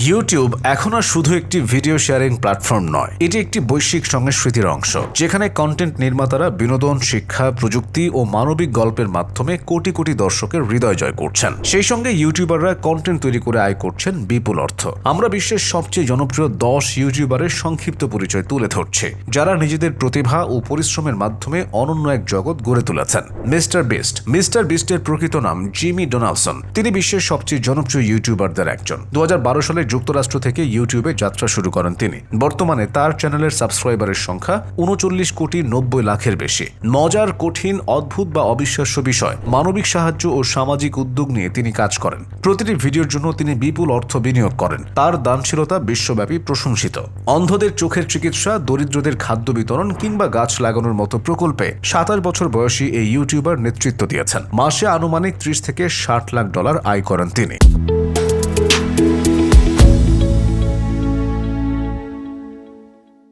YouTube এখন আর শুধু একটি ভিডিও শেয়ারিং প্ল্যাটফর্ম নয়, এটি একটি বৈশ্বিক সংস্কৃতির অংশ, যেখানে কন্টেন্ট নির্মাতারা বিনোদন, শিক্ষা, প্রযুক্তি ও মানবিক গল্পের মাধ্যমে কোটি কোটি দর্শকের হৃদয় জয় করছেন। সেই সঙ্গে ইউটিউবাররা কন্টেন্ট তৈরি করে আয় করছেন বিপুল অর্থ। আমরা বিশ্বের সবচেয়ে জনপ্রিয় 10 ইউটিউবারের সংক্ষিপ্ত পরিচয় তুলে ধরছি, যারা নিজেদের প্রতিভা ও পরিশ্রমের মাধ্যমে অনন্য এক জগৎ গড়ে তুলেছেন। মিস্টার বিস্টের প্রকৃত নাম জিমি ডোনাল্ডসন। তিনি বিশ্বের সবচেয়ে জনপ্রিয় ইউটিউবারদের একজন। 2012 সালে যুক্তরাষ্ট্র থেকে ইউটিউবে যাত্রা শুরু করেন তিনি। বর্তমানে তার চ্যানেলের সাবস্ক্রাইবারের সংখ্যা 39,90,00,000-এর বেশি। মজার, কঠিন, অদ্ভুত বা অবিশ্বাস্য বিষয়, মানবিক সাহায্য ও সামাজিক উদ্যোগ নিয়ে তিনি কাজ করেন। প্রতিটি ভিডিওর জন্য তিনি বিপুল অর্থ বিনিয়োগ করেন। তার দানশীলতা বিশ্বব্যাপী প্রশংসিত। অন্ধদের চোখের চিকিৎসা, দরিদ্রদের খাদ্য বিতরণ কিংবা গাছ লাগানোর মতো প্রকল্পে 27 বছর বয়সী এই ইউটিউবার নেতৃত্ব দিয়েছেন। মাসে আনুমানিক $30 থেকে $60 লাখ আয় করেন তিনি।